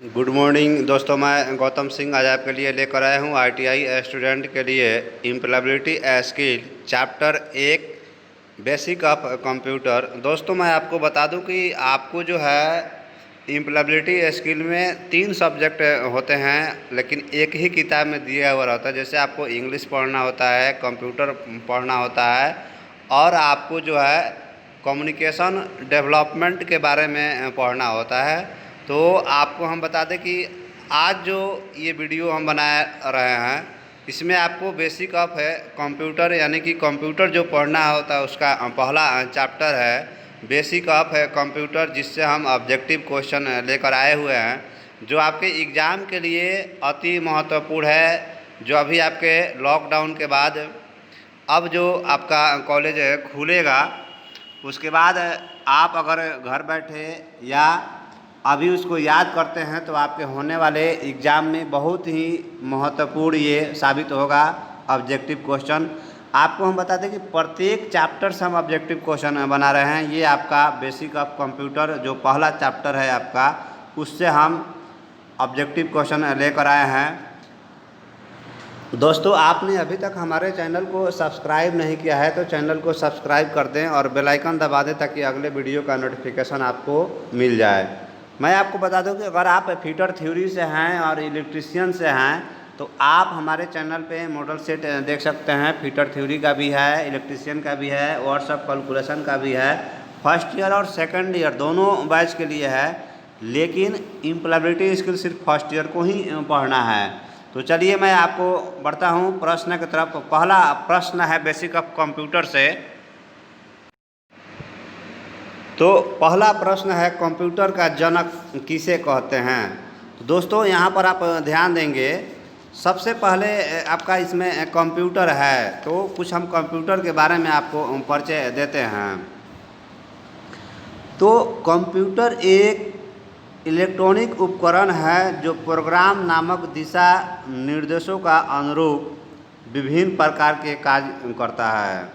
Good morning दोस्तों, मैं गौतम सिंह आज आपके लिए लेकर आया हूँ आईटीआई स्टूडेंट के लिए employability skill chapter 1 basic of computer. दोस्तों मैं आपको बता दूं कि आपको जो है एम्प्लॉयबिलिटी स्किल में 3 सब्जेक्ट होते हैं, लेकिन एक ही किताब में दिया हुआ रहता है। जैसे आपको इंग्लिश पढ़ना होता है, कंप्यूटर पढ़ना होता है और आपको जो है कम्युनिकेशन डेवलपमेंट के बारे में पढ़ना होता है। तो आपको हम बता दें कि आज जो ये वीडियो हम बना रहे हैं इसमें आपको बेसिक ऑफ है कंप्यूटर, यानी कि कंप्यूटर जो पढ़ना होता है उसका पहला चैप्टर है बेसिक ऑफ है कंप्यूटर, जिससे हम ऑब्जेक्टिव क्वेश्चन लेकर आए हुए हैं जो आपके एग्ज़ाम के लिए अति महत्वपूर्ण है। जो अभी आपके लॉकडाउन के बाद अब जो आपका कॉलेज खुलेगा उसके बाद आप अगर घर बैठे या अभी उसको याद करते हैं तो आपके होने वाले एग्ज़ाम में बहुत ही महत्वपूर्ण ये साबित होगा ऑब्जेक्टिव क्वेश्चन। आपको हम बता दें कि प्रत्येक चैप्टर से हम ऑब्जेक्टिव क्वेश्चन बना रहे हैं। ये आपका बेसिक ऑफ कंप्यूटर जो पहला चैप्टर है आपका, उससे हम ऑब्जेक्टिव क्वेश्चन लेकर आए हैं। दोस्तों आपने अभी तक हमारे चैनल को सब्सक्राइब नहीं किया है तो चैनल को सब्सक्राइब कर दें और बेल आइकन दबा दें ताकि अगले वीडियो का नोटिफिकेशन आपको मिल जाए। मैं आपको बता दूं कि अगर आप फिटर थ्योरी से हैं और इलेक्ट्रीशियन से हैं तो आप हमारे चैनल पे मॉडल सेट देख सकते हैं। फिटर थ्योरी का भी है, इलेक्ट्रीशियन का भी है, वर्ड्स ऑफ कैलकुलेशन का भी है। फर्स्ट ईयर और सेकंड ईयर दोनों बैच के लिए है, लेकिन एम्प्लॉयबिलिटी स्किल सिर्फ फर्स्ट ईयर को ही पढ़ना है। तो चलिए मैं आपको बढ़ता हूँ प्रश्न की तरफ। पहला प्रश्न है बेसिक ऑफ कंप्यूटर से। तो पहला प्रश्न है कंप्यूटर का जनक किसे कहते हैं। तो दोस्तों यहाँ पर आप ध्यान देंगे, सबसे पहले आपका इसमें कंप्यूटर है तो कुछ हम कंप्यूटर के बारे में आपको परिचय देते हैं। तो कंप्यूटर एक इलेक्ट्रॉनिक उपकरण है जो प्रोग्राम नामक दिशा निर्देशों का अनुरूप विभिन्न प्रकार के कार्य करता है।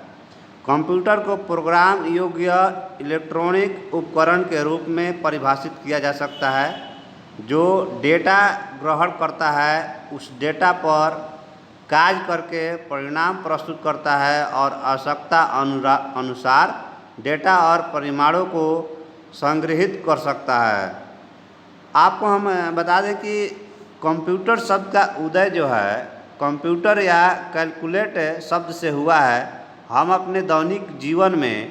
कंप्यूटर को प्रोग्राम योग्य इलेक्ट्रॉनिक उपकरण के रूप में परिभाषित किया जा सकता है जो डेटा ग्रहण करता है, उस डेटा पर कार्य करके परिणाम प्रस्तुत करता है और आवश्यकता अनुसार डेटा और परिणामों को संग्रहित कर सकता है। आपको हम बता दें कि कंप्यूटर शब्द का उदय जो है कंप्यूटर या कैलकुलेट शब्द से हुआ है। हम अपने दैनिक जीवन में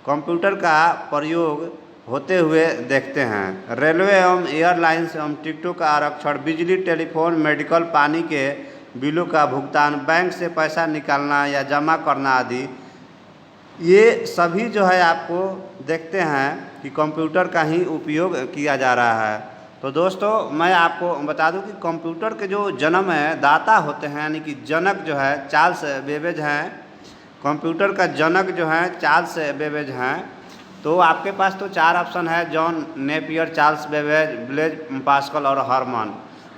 कंप्यूटर का प्रयोग होते हुए देखते हैं। रेलवे एवं एयरलाइंस एवं टिकटों का आरक्षण, बिजली, टेलीफोन, मेडिकल, पानी के बिलों का भुगतान, बैंक से पैसा निकालना या जमा करना आदि, ये सभी जो है आपको देखते हैं कि कंप्यूटर का ही उपयोग किया जा रहा है। तो दोस्तों मैं आपको बता दूं कि कंप्यूटर के जो जन्म है दाता होते हैं, यानी कि जनक जो है चार्ल्स बेबेज हैं। कंप्यूटर का जनक जो है चार्ल्स बेबेज हैं। तो आपके पास तो 4 ऑप्शन है, John Napier, Charles Babbage, Blaise Pascal और हरमन।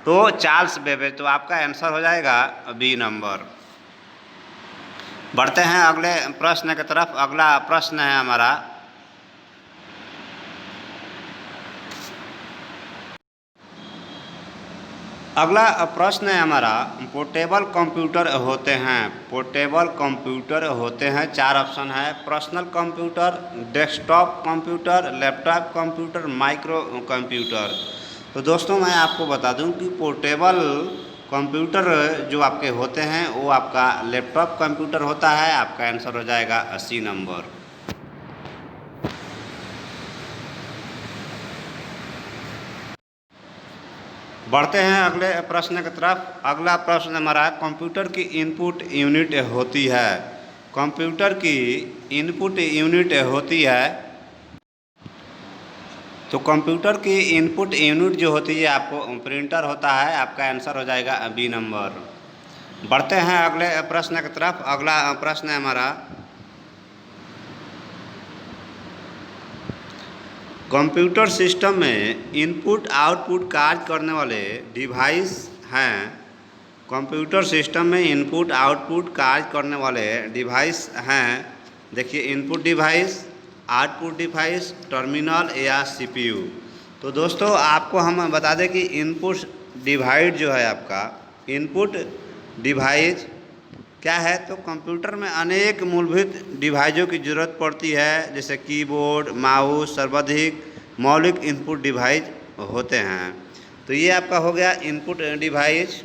तो चार्ल्स बेबेज, तो आपका आंसर हो जाएगा बी नंबर। बढ़ते हैं अगले प्रश्न की तरफ। अगला प्रश्न है हमारा पोर्टेबल कंप्यूटर होते हैं। पोर्टेबल कंप्यूटर होते हैं, 4 ऑप्शन है, personal computer, desktop computer, laptop computer, micro computer. तो दोस्तों मैं आपको बता दूं कि पोर्टेबल कंप्यूटर जो आपके होते हैं वो आपका लैपटॉप कंप्यूटर होता है। आपका आंसर हो जाएगा 80 नंबर। बढ़ते हैं अगले प्रश्न की तरफ। अगला प्रश्न हमारा कंप्यूटर की इनपुट यूनिट होती है। कंप्यूटर की इनपुट यूनिट होती है। तो कंप्यूटर की इनपुट यूनिट जो होती है आपको प्रिंटर होता है। आपका आंसर हो जाएगा बी नंबर। बढ़ते हैं अगले प्रश्न की तरफ। अगला प्रश्न है हमारा कंप्यूटर सिस्टम में इनपुट आउटपुट कार्य करने वाले डिवाइस हैं। कंप्यूटर सिस्टम में इनपुट आउटपुट कार्य करने वाले डिवाइस हैं। देखिए, input device, output device, terminal या सीपीयू। तो दोस्तों आपको हम बता दें कि इनपुट डिवाइस जो है आपका, इनपुट डिवाइस क्या है, तो कंप्यूटर में अनेक मूलभूत डिवाइसों की ज़रूरत पड़ती है, जैसे कीबोर्ड, माउस, सर्वाधिक मौलिक इनपुट डिवाइस होते हैं। तो ये आपका हो गया इनपुट डिवाइस।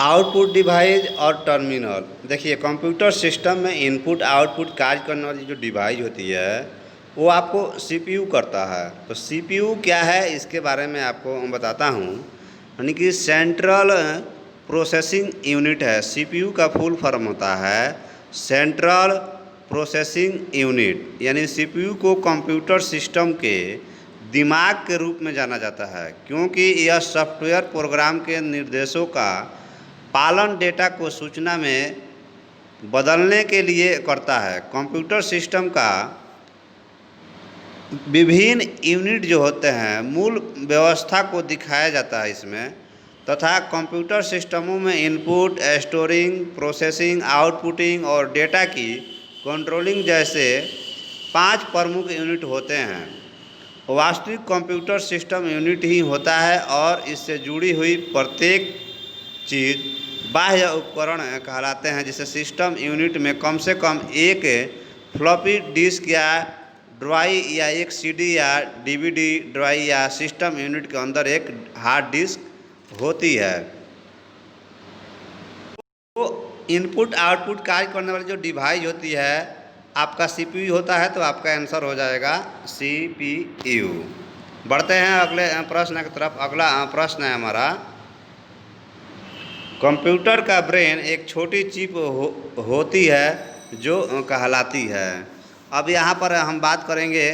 आउटपुट डिवाइस और टर्मिनल। देखिए कंप्यूटर सिस्टम में इनपुट आउटपुट कार्य करने वाली जो डिवाइस होती है वो आपको सीपीयू करता है। तो सीपीयू क्या है इसके बारे में आपको बताता हूँ। यानी कि सेंट्रल प्रोसेसिंग यूनिट है। सीपीयू का फुल फॉर्म होता है सेंट्रल प्रोसेसिंग यूनिट। यानी सीपीयू को कंप्यूटर सिस्टम के दिमाग के रूप में जाना जाता है, क्योंकि यह सॉफ्टवेयर प्रोग्राम के निर्देशों का पालन डेटा को सूचना में बदलने के लिए करता है। कंप्यूटर सिस्टम का विभिन्न यूनिट जो होते हैं मूल व्यवस्था को दिखाया जाता है इसमें, तथा कंप्यूटर सिस्टमों में इनपुट, स्टोरिंग, प्रोसेसिंग, आउटपुटिंग और डेटा की कंट्रोलिंग जैसे 5 प्रमुख यूनिट होते हैं। वास्तविक कंप्यूटर सिस्टम यूनिट ही होता है और इससे जुड़ी हुई प्रत्येक चीज़ बाह्य उपकरण कहलाते हैं। जैसे सिस्टम यूनिट में कम से कम एक फ्लॉपी डिस्क या ड्राइव या एक सीडी या डीवीडी ड्राइव या सिस्टम यूनिट के अंदर एक हार्ड डिस्क होती है। तो इनपुट आउटपुट कार्य करने वाली जो डिवाइस होती है आपका सीपीयू होता है, तो आपका आंसर हो जाएगा सीपीयू। बढ़ते हैं अगले प्रश्न की तरफ। अगला प्रश्न है हमारा, कंप्यूटर का ब्रेन एक छोटी चिप होती है जो कहलाती है। अब यहाँ पर हम बात करेंगे,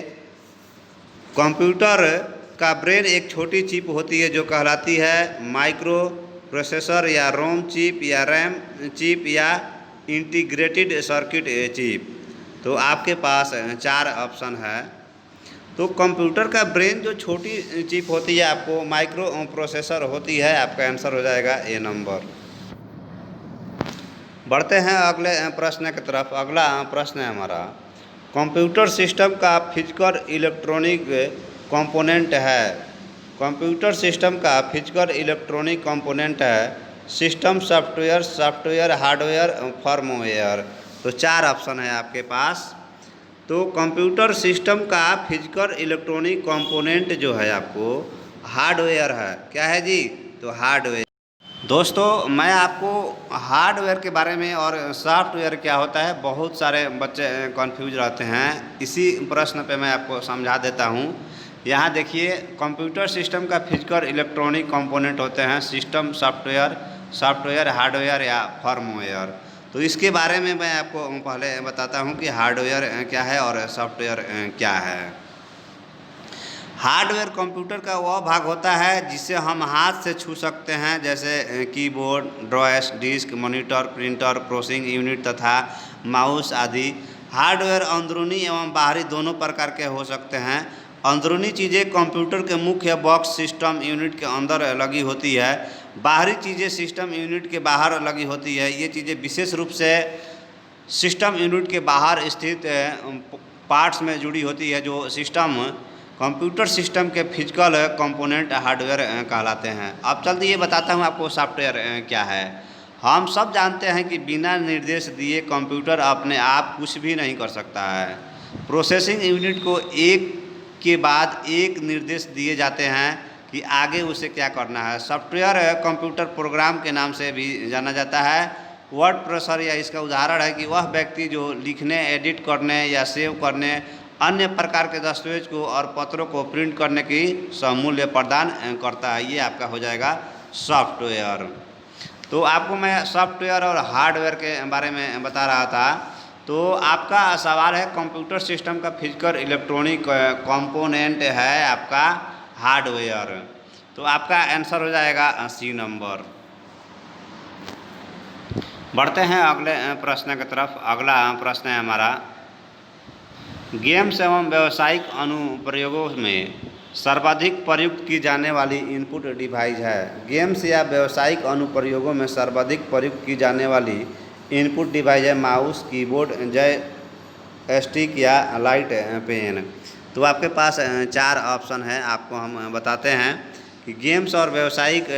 कंप्यूटर का ब्रेन एक छोटी चिप होती है जो कहलाती है माइक्रो प्रोसेसर या रोम चिप या रैम चिप या इंटीग्रेटेड सर्किट चिप। तो आपके पास 4 ऑप्शन है। तो कंप्यूटर का ब्रेन जो छोटी चिप होती है आपको माइक्रो प्रोसेसर होती है, आपका आंसर हो जाएगा ए नंबर। बढ़ते हैं अगले प्रश्न की तरफ। अगला प्रश्न है हमारा, कंप्यूटर सिस्टम का फिजिकल इलेक्ट्रॉनिक कंपोनेंट है। कंप्यूटर सिस्टम का फिजिकल इलेक्ट्रॉनिक कंपोनेंट है system software, software hardware, firmware. तो 4 ऑप्शन है आपके पास। तो कंप्यूटर सिस्टम का फिजिकल इलेक्ट्रॉनिक कंपोनेंट जो है आपको हार्डवेयर है। क्या है जी? तो हार्डवेयर। दोस्तों मैं आपको हार्डवेयर के बारे में और सॉफ्टवेयर क्या होता है, बहुत सारे बच्चे कंफ्यूज रहते हैं, इसी प्रश्न पे मैं आपको समझा देता हूँ। यहाँ देखिए, कंप्यूटर सिस्टम का फिजिकल इलेक्ट्रॉनिक कंपोनेंट होते हैं सिस्टम सॉफ्टवेयर, सॉफ्टवेयर हार्डवेयर या फर्मवेयर। तो इसके बारे में मैं आपको पहले बताता हूँ कि हार्डवेयर क्या है और सॉफ्टवेयर क्या है। हार्डवेयर कंप्यूटर का वह भाग होता है जिसे हम हाथ से छू सकते हैं, जैसे कीबोर्ड, ड्रॉयस, disk, monitor, printer, processing unit तथा माउस आदि। हार्डवेयर अंदरूनी एवं बाहरी दोनों प्रकार के हो सकते हैं। अंदरूनी चीज़ें कंप्यूटर के मुख्य बॉक्स सिस्टम यूनिट के अंदर लगी होती है, बाहरी चीज़ें सिस्टम यूनिट के बाहर लगी होती है। ये चीज़ें विशेष रूप से सिस्टम यूनिट के बाहर स्थित पार्ट्स में जुड़ी होती है, जो सिस्टम कंप्यूटर सिस्टम के फिजिकल कंपोनेंट हार्डवेयर कहलाते हैं। अब चलते ये बताता हूँ आपको सॉफ्टवेयर क्या है। हम सब जानते हैं कि बिना निर्देश दिए कंप्यूटर अपने आप कुछ भी नहीं कर सकता है। प्रोसेसिंग यूनिट को एक के बाद एक निर्देश दिए जाते हैं कि आगे उसे क्या करना है। सॉफ्टवेयर कंप्यूटर प्रोग्राम के नाम से भी जाना जाता है। वर्ड प्रोसेसर या इसका उदाहरण है कि वह व्यक्ति जो लिखने, एडिट करने या सेव करने, अन्य प्रकार के दस्तावेज को और पत्रों को प्रिंट करने की समूल्य प्रदान करता है। ये आपका हो जाएगा सॉफ्टवेयर। तो आपको मैं सॉफ्टवेयर और हार्डवेयर के बारे में बता रहा था। तो आपका सवाल है, कंप्यूटर सिस्टम का फिजिकल इलेक्ट्रॉनिक कंपोनेंट है आपका हार्डवेयर। तो आपका आंसर हो जाएगा सी नंबर। बढ़ते हैं अगले प्रश्न की तरफ। अगला प्रश्न है हमारा, गेम्स एवं व्यावसायिक अनुप्रयोगों में सर्वाधिक प्रयुक्त की जाने वाली इनपुट डिवाइस है। गेम्स या व्यावसायिक अनुप्रयोगों में सर्वाधिक प्रयुक्त की जाने वाली इनपुट डिवाइस है माउस, कीबोर्ड, जॉयस्टिक या लाइट पेन। तो आपके पास 4 ऑप्शन है। आपको हम बताते हैं कि गेम्स और व्यावसायिक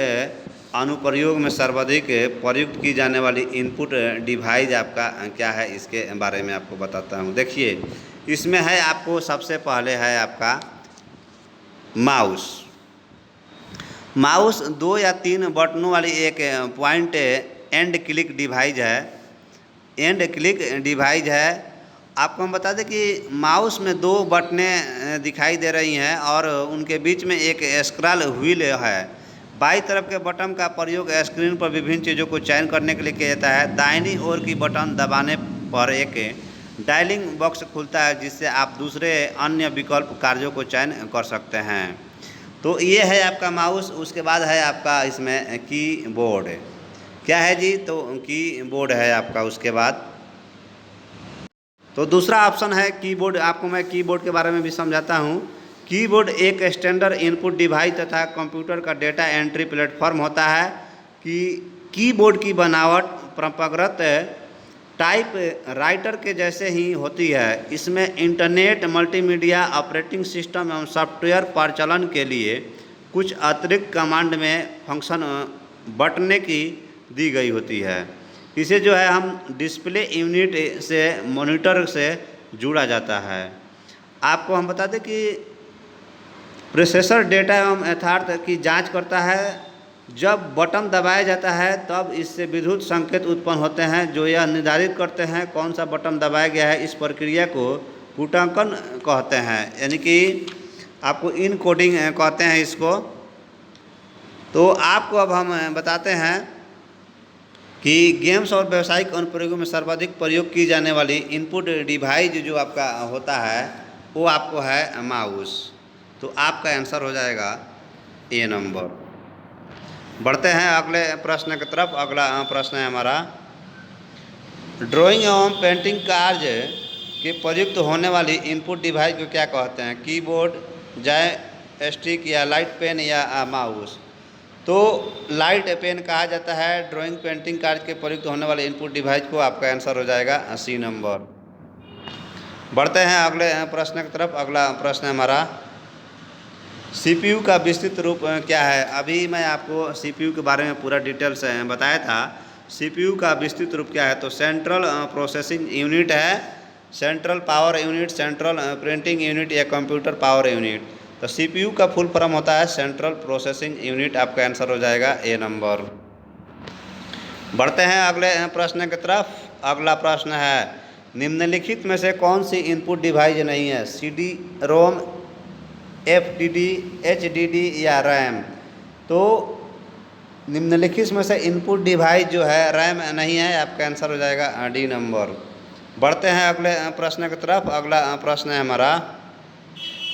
अनुप्रयोग में सर्वाधिक प्रयुक्त की जाने वाली इनपुट डिवाइस आपका क्या है, इसके बारे में आपको बताता हूँ। देखिए, इसमें है आपको सबसे पहले है आपका माउस। माउस 2 या 3 बटनों वाली एक पॉइंट एंड क्लिक डिवाइस है। एंड क्लिक डिवाइस है। आपको हम बता दें कि माउस में 2 बटनें दिखाई दे रही हैं और उनके बीच में एक स्क्रॉल व्हील है। बाईं तरफ के बटन का प्रयोग स्क्रीन पर विभिन्न चीज़ों को चयन करने के लिए किया जाता है। दाहिनी ओर की बटन दबाने पर एक डायलिंग बॉक्स खुलता है, जिससे आप दूसरे अन्य विकल्प कार्यों को चयन कर सकते हैं। तो ये है आपका माउस। उसके बाद है आपका इसमें कीबोर्ड। क्या है जी? तो कीबोर्ड है आपका। उसके बाद तो दूसरा ऑप्शन है कीबोर्ड। आपको मैं कीबोर्ड के बारे में भी समझाता हूँ। कीबोर्ड एक स्टैंडर्ड इनपुट डिवाइस तथा कंप्यूटर का डेटा एंट्री प्लेटफॉर्म होता है। कि कीबोर्ड की बनावट परंपरागत टाइप राइटर के जैसे ही होती है। इसमें इंटरनेट, मल्टीमीडिया, ऑपरेटिंग सिस्टम एवं सॉफ्टवेयर परिचालन के लिए कुछ अतिरिक्त कमांड में फंक्शन बटने की दी गई होती है। इसे जो है हम डिस्प्ले यूनिट से मॉनिटर से जुड़ा जाता है। आपको हम बता दें कि प्रोसेसर डेटा एवं यथार्थ की जांच करता है। जब बटन दबाया जाता है तब इससे विद्युत संकेत उत्पन्न होते हैं, जो यह निर्धारित करते हैं कौन सा बटन दबाया गया है। इस प्रक्रिया को कूटांकन कहते हैं, यानी कि आपको इन कोडिंग कहते हैं इसको। तो आपको अब हम बताते हैं कि गेम्स और व्यावसायिक अनुप्रयोगों में सर्वाधिक प्रयोग की जाने वाली इनपुट डिवाइस जो आपका होता है वो आपको है माउस। तो आपका आंसर हो जाएगा ए नंबर। बढ़ते हैं अगले प्रश्न की तरफ। अगला प्रश्न है हमारा, ड्राइंग एवं पेंटिंग कार्य के प्रयुक्त होने वाली इनपुट डिवाइस को क्या कहते हैं? कीबोर्ड, जॉयस्टिक या लाइट पेन या माउस? तो लाइट पेन कहा जाता है ड्राइंग पेंटिंग कार्य के प्रयुक्त होने वाले इनपुट डिवाइस को। आपका आंसर हो जाएगा सी नंबर। बढ़ते हैं अगले प्रश्न की तरफ। अगला प्रश्न है हमारा, सीपीयू का विस्तृत रूप क्या है? अभी मैं आपको सीपीयू के बारे में पूरा डिटेल्स बताया था। सीपीयू का विस्तृत रूप क्या है? तो सेंट्रल प्रोसेसिंग यूनिट है, central power unit, central printing unit या कंप्यूटर पावर यूनिट। तो सीपीयू का फुल फॉर्म होता है सेंट्रल प्रोसेसिंग यूनिट। आपका आंसर हो जाएगा ए नंबर। बढ़ते हैं अगले प्रश्न की तरफ। अगला प्रश्न है, निम्नलिखित में से कौन सी इनपुट डिवाइस नहीं है? सीडी रोम, एफडीडी, एचडीडी या रैम? तो निम्नलिखित में से इनपुट डिवाइस जो है रैम नहीं है। आपका आंसर हो जाएगा डी नंबर। बढ़ते हैं अगले प्रश्न की तरफ। अगला प्रश्न है हमारा,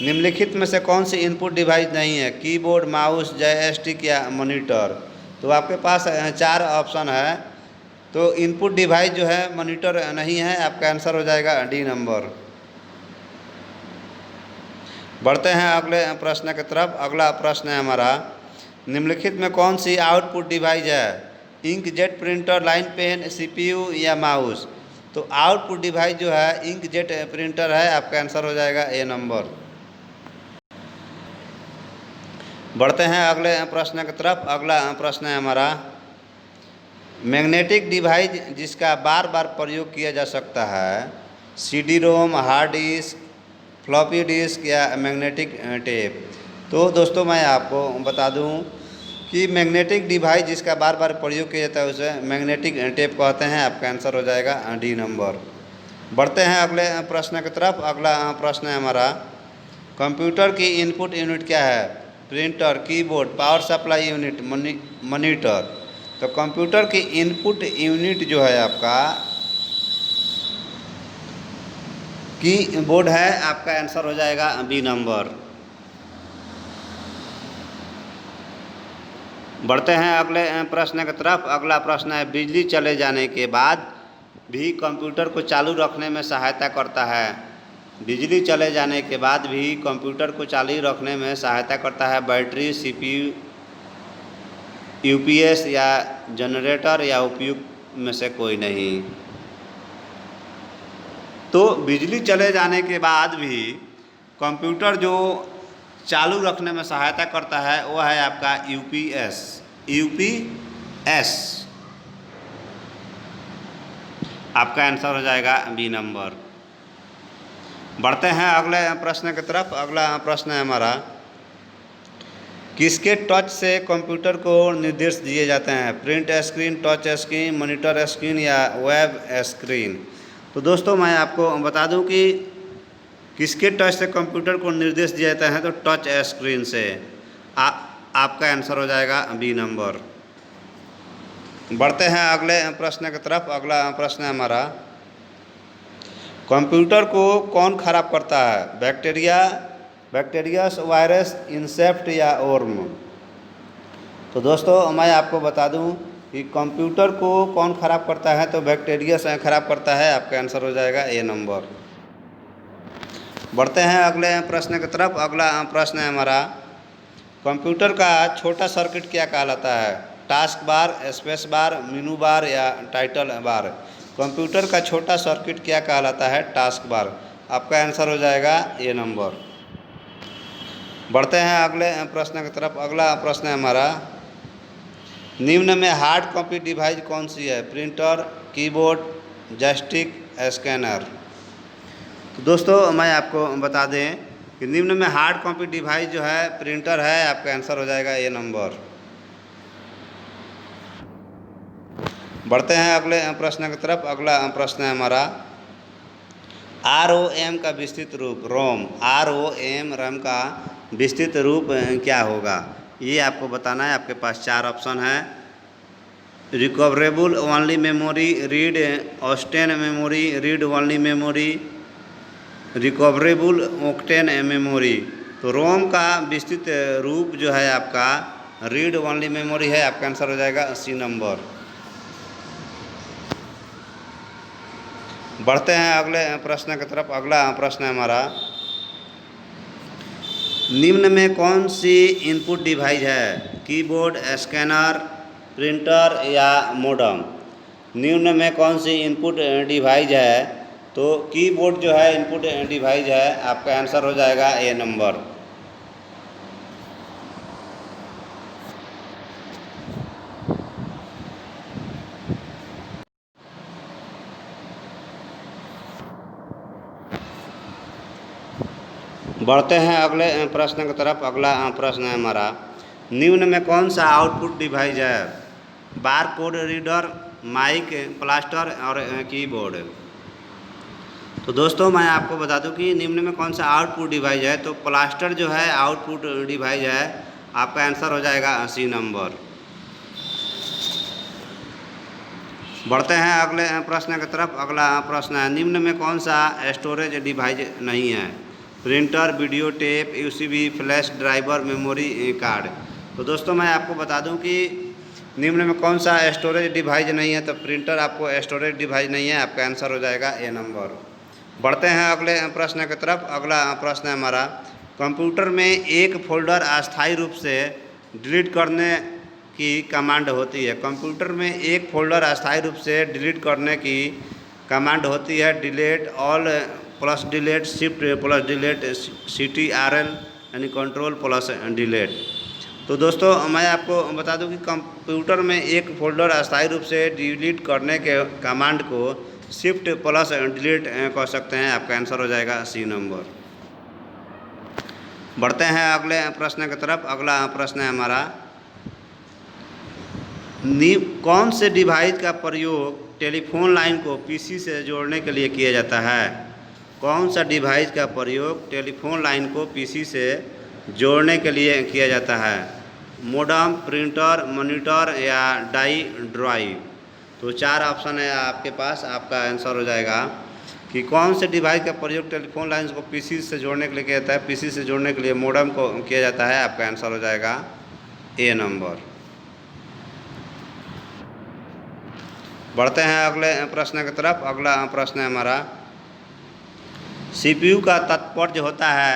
निम्नलिखित में से कौन सी इनपुट डिवाइस नहीं है? कीबोर्ड, माउस, जॉयस्टिक या मॉनिटर? तो आपके पास 4 ऑप्शन है। तो इनपुट डिवाइस जो है मॉनिटर नहीं है। आपका आंसर हो जाएगा डी नंबर। बढ़ते हैं अगले प्रश्न की तरफ। अगला प्रश्न है हमारा, निम्नलिखित में कौन सी आउटपुट डिवाइस है? Inkjet printer, line pen, CPU या माउस? तो आउटपुट डिवाइस जो है इंकजेट प्रिंटर है। आपका आंसर हो जाएगा ए नंबर। बढ़ते हैं अगले प्रश्न की तरफ। अगला प्रश्न है हमारा, मैग्नेटिक डिवाइस जिसका बार बार प्रयोग किया जा सकता है? CD ROM, hard disk, floppy disk या मैग्नेटिक टेप? तो दोस्तों मैं आपको बता दूं कि मैग्नेटिक डिवाइस जिसका बार बार प्रयोग किया जाता है उसे मैग्नेटिक टेप कहते हैं। आपका आंसर हो जाएगा डी नंबर। बढ़ते हैं अगले प्रश्न की तरफ। अगला प्रश्न है हमारा, कंप्यूटर की इनपुट यूनिट क्या है? Printer, keyboard, power supply unit, monitor? तो कंप्यूटर की इनपुट यूनिट जो है आपका कीबोर्ड है। आपका आंसर हो जाएगा बी नंबर। बढ़ते हैं अगले प्रश्न की तरफ। अगला प्रश्न है, बिजली चले जाने के बाद भी कंप्यूटर को चालू रखने में सहायता करता है? बिजली चले जाने के बाद भी कंप्यूटर को चालू रखने में सहायता करता है बैटरी, सीपीयू, यूपीएस या जनरेटर या उपयुक्त में से कोई नहीं? तो बिजली चले जाने के बाद भी कंप्यूटर जो चालू रखने में सहायता करता है वो है आपका यूपीएस। यूपीएस आपका आंसर हो जाएगा बी नंबर। बढ़ते हैं अगले प्रश्न की तरफ। अगला प्रश्न है हमारा, किसके टच से कंप्यूटर को निर्देश दिए जाते हैं? Print screen, touch screen, monitor screen या वेब स्क्रीन? तो दोस्तों मैं आपको बता दूं कि किसके टच से कंप्यूटर को निर्देश दिया जाता है, तो टच स्क्रीन से। आपका आंसर हो जाएगा बी नंबर। बढ़ते हैं अगले प्रश्न की तरफ। अगला प्रश्न है हमारा, कंप्यूटर को कौन खराब करता है? बैक्टीरियास, वायरस, इंसेक्ट या वर्म? तो दोस्तों मैं आपको बता दूं कि कंप्यूटर को कौन ख़राब करता है, तो बैक्टीरिया से ख़राब करता है। आपका आंसर हो जाएगा ए नंबर। बढ़ते हैं अगले प्रश्न की तरफ। अगला प्रश्न है हमारा, कंप्यूटर का छोटा सर्किट क्या कहलाता है? टास्क बार, स्पेस बार, मेनू बार या टाइटल बार? कंप्यूटर का छोटा सर्किट क्या कहलाता है? Task bar. आपका आंसर हो जाएगा ए नंबर। बढ़ते हैं अगले प्रश्न की तरफ। अगला प्रश्न है हमारा, निम्न में हार्ड कॉपी डिवाइस कौन सी है? Printer, keyboard, joystick, scanner? तो दोस्तों मैं आपको बता दें कि निम्न में हार्ड कॉपी डिवाइस जो है प्रिंटर है। आपका आंसर हो जाएगा ए नंबर। बढ़ते हैं अगले प्रश्न की तरफ। अगला प्रश्न है हमारा, ROM का विस्तृत रूप? रोम, ROM का विस्तृत रूप क्या होगा? ये आपको बताना है। आपके पास 4 ऑप्शन है। Recoverable only memory, read ऑस्टेन memory, read only memory, recoverable octane memory. तो रोम का विस्तृत रूप जो है आपका रीड ओनली मेमोरी है। आपका आंसर हो जाएगा सी नंबर। बढ़ते हैं अगले प्रश्न की तरफ। अगला प्रश्न है हमारा, निम्न में कौन सी इनपुट डिवाइस है? कीबोर्ड, स्कैनर, प्रिंटर या मोडम? निम्न में कौन सी इनपुट डिवाइस है? तो कीबोर्ड जो है इनपुट डिवाइस है। आपका आंसर हो जाएगा ए नंबर। बढ़ते हैं अगले प्रश्न की तरफ। अगला प्रश्न है हमारा, निम्न में कौन सा आउटपुट डिवाइस है? Bar code reader, mic, plaster और कीबोर्ड? तो दोस्तों मैं आपको बता दूं कि निम्न में कौन सा आउटपुट डिवाइस है, तो प्लास्टर जो है आउटपुट डिवाइस है। आपका आंसर हो जाएगा सी नंबर। बढ़ते हैं अगले प्रश्न की तरफ। अगला प्रश्न है, निम्न में कौन सा स्टोरेज डिवाइस नहीं है? Printer, video tape, USB, flash driver, memory card? तो दोस्तों मैं आपको बता दूं कि निम्न में कौन सा स्टोरेज डिवाइस नहीं है, तो प्रिंटर आपको स्टोरेज डिवाइस नहीं है। आपका आंसर हो जाएगा ए नंबर। बढ़ते हैं अगले प्रश्न की तरफ। अगला प्रश्न है हमारा, कंप्यूटर में एक फोल्डर अस्थायी रूप से डिलीट करने की कमांड होती है। कंप्यूटर में एक फोल्डर अस्थायी रूप से डिलीट करने की कमांड होती है। Delete all plus delete, shift plus delete, CTRL यानी कंट्रोल प्लस डिलीट। तो दोस्तों मैं आपको बता दूं कि कंप्यूटर में एक फोल्डर अस्थायी रूप से डिलीट करने के कमांड को शिफ्ट प्लस डिलीट कह सकते हैं। आपका आंसर हो जाएगा सी नंबर। बढ़ते हैं अगले प्रश्न की तरफ। अगला प्रश्न है हमारा, कौन से डिवाइस का प्रयोग टेलीफोन लाइन को PC से जोड़ने के लिए किया जाता है? कौन सा डिवाइस का प्रयोग टेलीफोन लाइन को PC से जोड़ने के लिए किया जाता है? मोडम, प्रिंटर, मॉनिटर या डाई ड्राइव? तो 4 ऑप्शन है आपके पास। आपका आंसर हो जाएगा कि कौन से डिवाइस का प्रयोग टेलीफोन लाइन को PC से जोड़ने के लिए किया जाता है? PC से जोड़ने के लिए मोडम को किया जाता है। आपका आंसर हो जाएगा ए नंबर। बढ़ते हैं अगले प्रश्न की तरफ। अगला प्रश्न है हमारा, CPU का तात्पर्य होता है?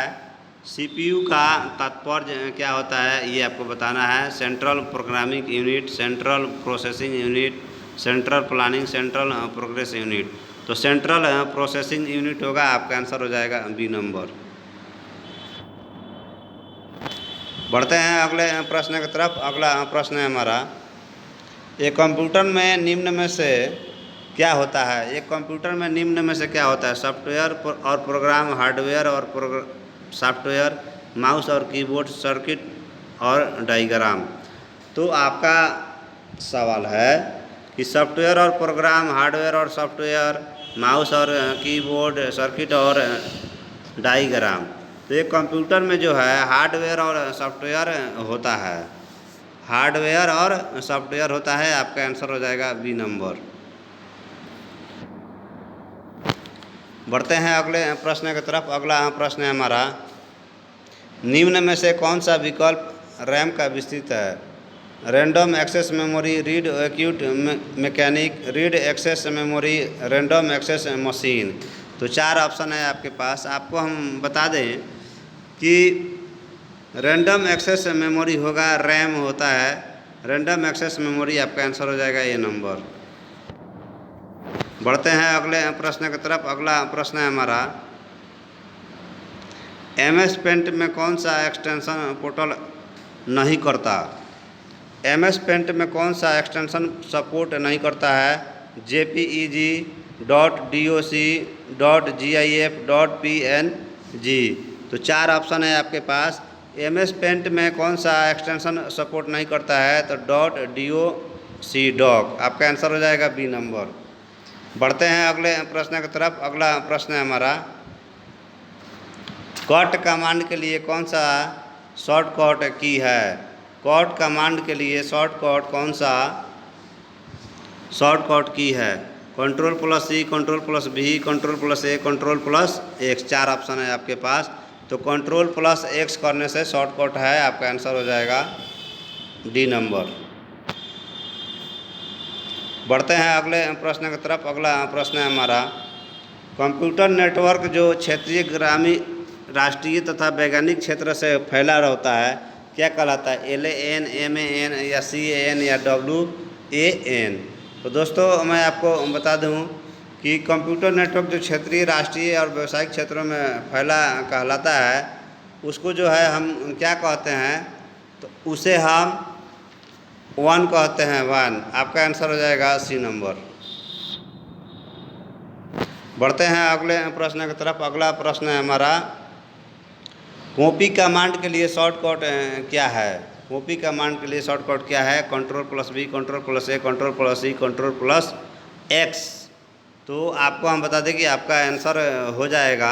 CPU का तात्पर्य क्या होता है ये आपको बताना है। Central programming unit, central processing unit, central planning, central progress unit? तो सेंट्रल प्रोसेसिंग यूनिट होगा। आपका आंसर हो जाएगा बी नंबर। बढ़ते हैं अगले प्रश्न की तरफ। अगला प्रश्न है हमारा, एक कंप्यूटर में निम्न में से क्या होता है? एक कंप्यूटर में निम्न में से क्या होता है? सॉफ्टवेयर और प्रोग्राम, हार्डवेयर और सॉफ्टवेयर, माउस और कीबोर्ड, सर्किट और डायग्राम। तो आपका सवाल है कि सॉफ्टवेयर और प्रोग्राम, हार्डवेयर और सॉफ्टवेयर, माउस और कीबोर्ड, सर्किट और डायग्राम। तो एक कंप्यूटर में जो है हार्डवेयर और सॉफ्टवेयर होता है, हार्डवेयर और सॉफ्टवेयर होता है। आपका आंसर हो जाएगा बी नंबर। बढ़ते हैं अगले प्रश्न की तरफ। अगला प्रश्न है हमारा, निम्न में से कौन सा विकल्प रैम का विस्तृत है? Random access memory, read acute mechanic, read access memory, random access machine. तो 4 ऑप्शन है आपके पास। आपको हम बता दें कि रैंडम एक्सेस मेमोरी होगा, रैम होता है, रैंडम एक्सेस मेमोरी। आपका आंसर हो जाएगा ए नंबर। बढ़ते हैं अगले प्रश्न की तरफ। अगला प्रश्न है हमारा, MS पेंट में कौन सा एक्सटेंशन पोर्टल नहीं करता? MS पेंट में कौन सा एक्सटेंशन सपोर्ट नहीं करता है? JPEG, .doc, .gif, .png। तो 4 ऑप्शन है आपके पास। MS पेंट में कौन सा एक्सटेंशन सपोर्ट नहीं करता है? तो .doc। आपका आंसर हो जाएगा बी नंबर। बढ़ते हैं अगले प्रश्न की तरफ। अगला प्रश्न है हमारा, कट कमांड के लिए कौन सा शॉर्टकट की है? कट कमांड के लिए शॉर्टकट कौन सा शॉर्टकट की है? Ctrl+C, Ctrl+V, Ctrl+A, Ctrl+X। 4 option है आपके पास। तो Ctrl+X करने से शॉर्टकट है। आपका आंसर हो जाएगा डी नंबर। बढ़ते हैं अगले प्रश्न की तरफ। अगला प्रश्न है हमारा, कंप्यूटर नेटवर्क जो क्षेत्रीय, ग्रामीण, राष्ट्रीय तथा वैज्ञानिक क्षेत्र से फैला रहता है क्या कहलाता है? LAN, MAN या CAN या WAN। तो दोस्तों मैं आपको बता दूं कि कंप्यूटर नेटवर्क जो क्षेत्रीय, राष्ट्रीय और व्यावसायिक क्षेत्रों में फैला कहलाता है, उसको जो है हम क्या कहते हैं? तो उसे हम 1 कहते हैं, 1। आपका आंसर हो जाएगा सी नंबर। बढ़ते हैं अगले प्रश्न की तरफ। अगला प्रश्न है हमारा, कॉपी कमांड के लिए शॉर्टकट क्या है? कॉपी कमांड के लिए शॉर्टकट क्या है? Ctrl+V, Ctrl+A, Ctrl+C, Ctrl+X। तो आपको हम बता दें कि आपका आंसर हो जाएगा,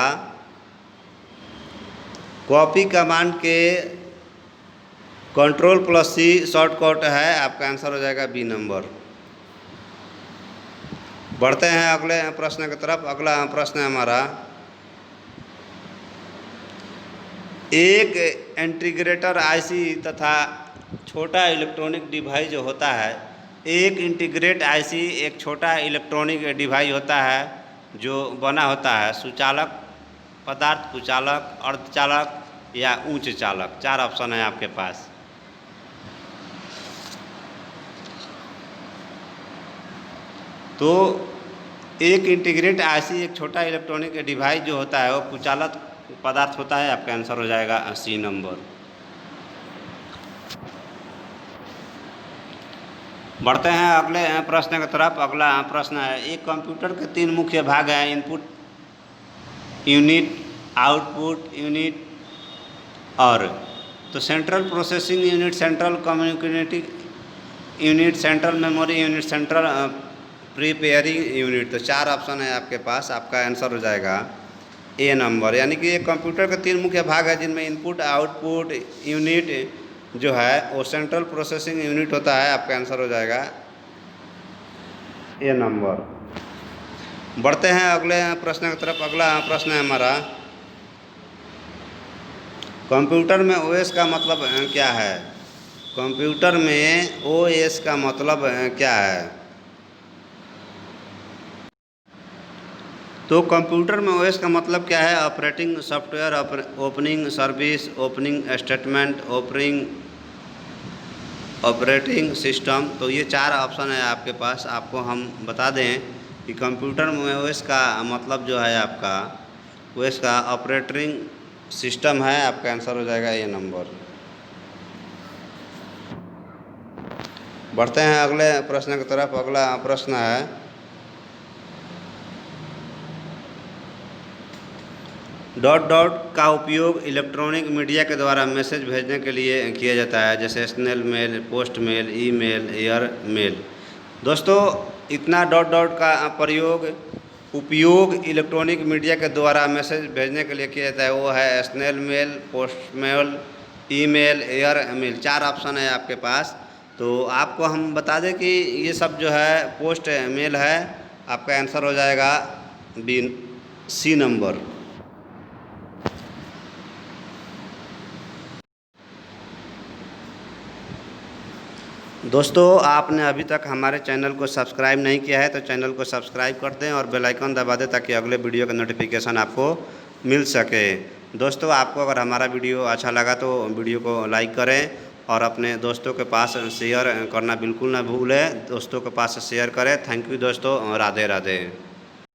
कॉपी कमांड के Ctrl+C शॉर्टकट है। आपका आंसर हो जाएगा बी नंबर। बढ़ते हैं अगले प्रश्न की तरफ। अगला प्रश्न है हमारा, एक इंटीग्रेटर IC तथा छोटा इलेक्ट्रॉनिक डिवाइस जो होता है, एक इंटीग्रेट IC एक छोटा इलेक्ट्रॉनिक डिवाइस होता है जो बना होता है सुचालक, पदार्थ कुचालक, अर्धचालक या उच्च चालक। 4 ऑप्शन है आपके पास। तो एक इंटीग्रेट IC एक छोटा इलेक्ट्रॉनिक डिवाइस जो होता है वो कुचालक पदार्थ होता है। आपका आंसर हो जाएगा सी नंबर। बढ़ते हैं अगले प्रश्न की तरफ। अगला प्रश्न है, एक कंप्यूटर के 3 मुख्य भाग हैं, इनपुट यूनिट, आउटपुट यूनिट और तो central processing unit, central communicating unit, central memory unit, central preparing unit. तो 4 ऑप्शन है आपके पास। आपका आंसर हो जाएगा ए नंबर। यानी कि एक कंप्यूटर के 3 मुख्य भाग है जिनमें इनपुट, आउटपुट यूनिट जो है वो सेंट्रल प्रोसेसिंग यूनिट होता है। आपका आंसर हो जाएगा ए नंबर। बढ़ते हैं अगले प्रश्न की तरफ। अगला प्रश्न है हमारा, कंप्यूटर में OS का मतलब क्या है? कंप्यूटर में OS का मतलब क्या है? तो कंप्यूटर में OS का मतलब क्या है? Operating software, opening service, opening statement, operating system. तो ये 4 ऑप्शन है आपके पास। आपको हम बता दें कि कंप्यूटर में OS का मतलब जो है आपका OS का ऑपरेटिंग सिस्टम है। आपका आंसर हो जाएगा ए नंबर। बढ़ते हैं अगले प्रश्न की तरफ। अगला प्रश्न है, डॉट डॉट का उपयोग इलेक्ट्रॉनिक मीडिया के द्वारा मैसेज भेजने के लिए किया जाता है, जैसे snail mail, post mail, email, air mail. दोस्तों, इतना डॉट डॉट का उपयोग इलेक्ट्रॉनिक मीडिया के द्वारा मैसेज भेजने के लिए किया जाता है, वो है snail mail, post mail, email, air mail. 4 option है आपके पास। तो आपको हम बता दें कि ये सब जो है पोस्ट मेल है। आपका आंसर हो जाएगा बी, सी नंबर। दोस्तों, आपने अभी तक हमारे चैनल को सब्सक्राइब नहीं किया है तो चैनल को सब्सक्राइब कर दें और बेल आइकन दबा दें ताकि अगले वीडियो का नोटिफिकेशन आपको मिल सके। दोस्तों, आपको अगर हमारा वीडियो अच्छा लगा तो वीडियो को लाइक करें और अपने दोस्तों के पास शेयर करना बिल्कुल ना भूलें। दोस्तों के पास शेयर करें। थैंक यू दोस्तों, राधे राधे।